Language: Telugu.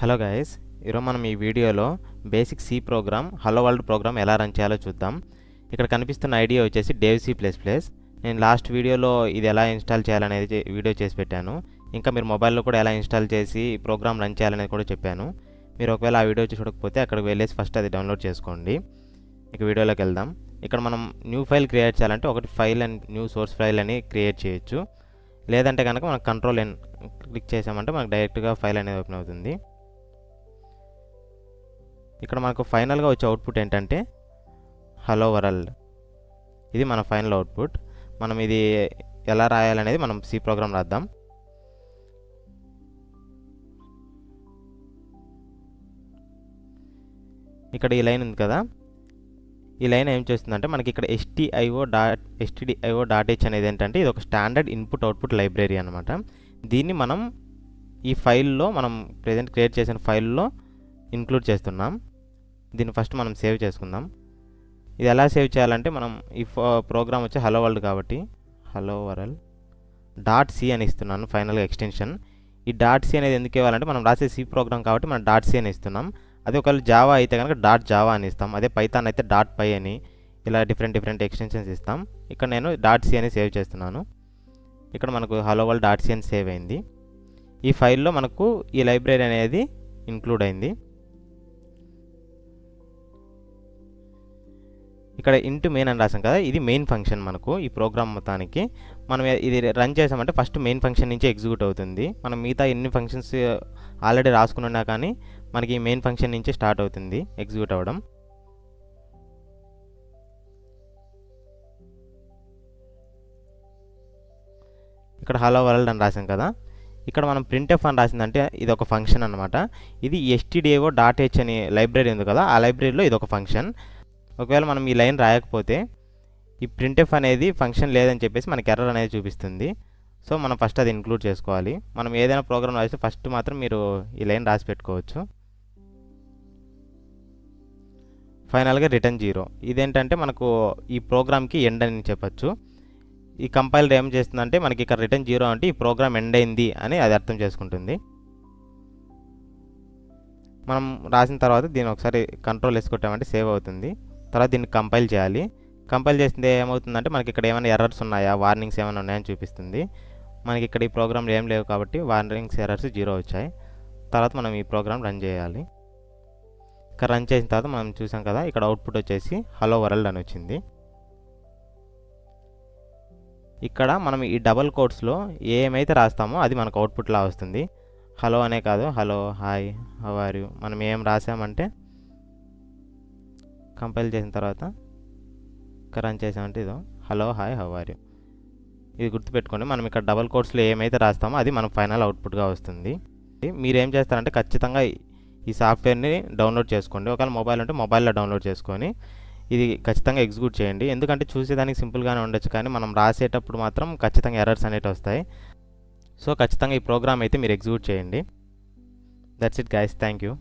హలో గైస్, ఈరోజు మనం ఈ వీడియోలో basic C program hello world program ఎలా రన్ చేయాలో చూద్దాం. ఇక్కడ కనిపిస్తున్న ఐడియా వచ్చేసి డేవ్ సి ప్లస్ ప్లస్. నేను లాస్ట్ వీడియోలో ఇది ఎలా ఇన్స్టాల్ చేయాలనేది వీడియో చేసి పెట్టాను. ఇంకా మీరు మొబైల్లో కూడా ఎలా ఇన్స్టాల్ చేసి ప్రోగ్రామ్ రన్ చేయాలనేది కూడా చెప్పాను. మీరు ఒకవేళ ఆ వీడియో చూడకపోతే అక్కడికి వెళ్ళేసి ఫస్ట్ అది డౌన్లోడ్ చేసుకోండి. ఇక వీడియోలోకి వెళ్దాం. ఇక్కడ మనం న్యూ ఫైల్ క్రియేట్ చేయాలంటే ఒకటి file and new source file అని క్రియేట్ చేయొచ్చు. లేదంటే కనుక మనం కంట్రోల్ ఎన్ క్లిక్ చేసామంటే మనకు డైరెక్ట్గా ఫైల్ అనేది ఓపెన్ అవుతుంది. ఇక్కడ మనకు ఫైనల్గా వచ్చే అవుట్పుట్ ఏంటంటే హలో వరల్డ్. ఇది మన ఫైనల్ అవుట్పుట్. మనం ఇది ఎలా రాయాలనేది మనం సి ప్రోగ్రామ్ రాద్దాం. ఇక్కడ ఈ లైన్ ఉంది కదా, ఈ లైన్ ఏం చేస్తుందంటే మనకి ఇక్కడ stdio.h అనేది ఏంటంటే ఇది ఒక స్టాండర్డ్ ఇన్పుట్ అవుట్పుట్ లైబ్రరీ అనమాట. దీన్ని మనం ఈ ఫైల్లో మనం ప్రెజెంట్ క్రియేట్ చేసిన ఫైల్లో ఇంక్లూడ్ చేస్తున్నాం. దీన్ని ఫస్ట్ మనం సేవ్ చేసుకుందాం. ఇది ఎలా సేవ్ చేయాలంటే మనం ఈ ప్రోగ్రామ్ వచ్చి హలో వరల్డ్ కాబట్టి హలో వరల్డ్ .c అని ఇస్తున్నాను ఫైనల్గా ఎక్స్టెన్షన్. ఈ .c అనేది ఎందుకు ఇవ్వాలంటే మనం రాసే సి ప్రోగ్రామ్ కాబట్టి మనం .c అని ఇస్తున్నాం. అదే ఒకవేళ జావా అయితే కనుక .java అని ఇస్తాం. అదే పైథాన్ అయితే .py అని ఇలా డిఫరెంట్ ఎక్స్టెన్షన్స్ ఇస్తాం. ఇక్కడ నేను .c అని సేవ్ చేస్తున్నాను. ఇక్కడ మనకు హలో వరల్డ్ .c అని సేవ్ అయింది. ఈ ఫైల్లో మనకు ఈ లైబ్రరీ అనేది ఇంక్లూడ్ అయింది. ఇక్కడ ఇంటూ మెయిన్ అని రాసాం కదా, ఇది మెయిన్ ఫంక్షన్ మనకు ఈ ప్రోగ్రామ్ మొత్తానికి. మనం ఇది రన్ చేసామంటే ఫస్ట్ మెయిన్ ఫంక్షన్ నుంచి ఎగ్జిక్యూట్ అవుతుంది. మనం మిగతా ఎన్ని ఫంక్షన్స్ ఆల్రెడీ రాసుకుని ఉన్నా కానీ మనకి ఈ మెయిన్ ఫంక్షన్ నుంచి స్టార్ట్ అవుతుంది ఎగ్జిక్యూట్ అవ్వడం. ఇక్కడ హలో వరల్డ్ అని రాసాం కదా, ఇక్కడ మనం printf అని రాసిందంటే ఇది ఒక ఫంక్షన్ అనమాట. ఇది stdio.h అనే లైబ్రరీ ఉంది కదా, ఆ లైబ్రరీలో ఇది ఒక ఫంక్షన్. ఒకవేళ మనం ఈ లైన్ రాయకపోతే ఈ printf అనేది ఫంక్షన్ లేదని చెప్పేసి మనకి ఎర్రర్ అనేది చూపిస్తుంది. సో మనం ఫస్ట్ అది ఇంక్లూడ్ చేసుకోవాలి. మనం ఏదైనా ప్రోగ్రామ్ రాస్తే ఫస్ట్ మాత్రం మీరు ఈ లైన్ రాసి పెట్టుకోవచ్చు. ఫైనల్గా రిటర్న్ 0. ఇదేంటంటే మనకు ఈ ప్రోగ్రామ్కి ఎండ్ అని చెప్పచ్చు. ఈ కంపైలర్ ఏం చేస్తుందంటే మనకి ఇక్కడ రిటర్న్ 0 అంటే ఈ ప్రోగ్రామ్ ఎండ్ అయింది అని అది అర్థం చేసుకుంటుంది. మనం రాసిన తర్వాత దీన్ని ఒకసారి కంట్రోల్ వేసుకుంటామంటే సేవ్ అవుతుంది. తర్వాత దీన్ని కంపైల్ చేయాలి. కంపైల్ చేస్తే ఏమవుతుందంటే మనకి ఇక్కడ ఏమైనా ఎర్రర్స్ ఉన్నాయా, వార్నింగ్స్ ఏమైనా ఉన్నాయని చూపిస్తుంది. మనకి ఇక్కడ ఈ ప్రోగ్రామ్లు ఏం లేవు కాబట్టి వార్నింగ్స్ ఎర్రర్స్ 0 వచ్చాయి. తర్వాత మనం ఈ ప్రోగ్రామ్ రన్ చేయాలి. ఇక్కడ రన్ చేసిన తర్వాత మనం చూసాం కదా, ఇక్కడ అవుట్పుట్ వచ్చేసి హలో వరల్డ్ అని వచ్చింది. ఇక్కడ మనం ఈ డబల్ కోట్స్లో ఏమైతే రాస్తామో అది మనకు అవుట్పుట్లా వస్తుంది. హలో అనే కాదు, hello, hi, how are you మనం ఏం రాసామంటే కంపైల్ చేసిన తర్వాత రన్ చేసామంటే ఇదో hello, hi, how are you. ఇది గుర్తుపెట్టుకోండి, మనం ఇక్కడ డబల్ కోట్స్లో ఏమైతే రాస్తామో అది మన ఫైనల్ అవుట్పుట్గా వస్తుంది. మీరు ఏం చేస్తారంటే ఖచ్చితంగా ఈ సాఫ్ట్వేర్ని డౌన్లోడ్ చేసుకోండి. ఒకవేళ మొబైల్ ఉంటే మొబైల్లో డౌన్లోడ్ చేసుకొని ఇది ఖచ్చితంగా ఎగ్జిక్యూట్ చేయండి. ఎందుకంటే చూసేదానికి సింపుల్గానే ఉండొచ్చు కానీ మనం రాసేటప్పుడు మాత్రం ఖచ్చితంగా ఎర్రర్స్ అనేవి వస్తాయి. సో ఖచ్చితంగా ఈ ప్రోగ్రామ్ అయితే మీరు ఎగ్జిక్యూట్ చేయండి. That's it guys, thank you.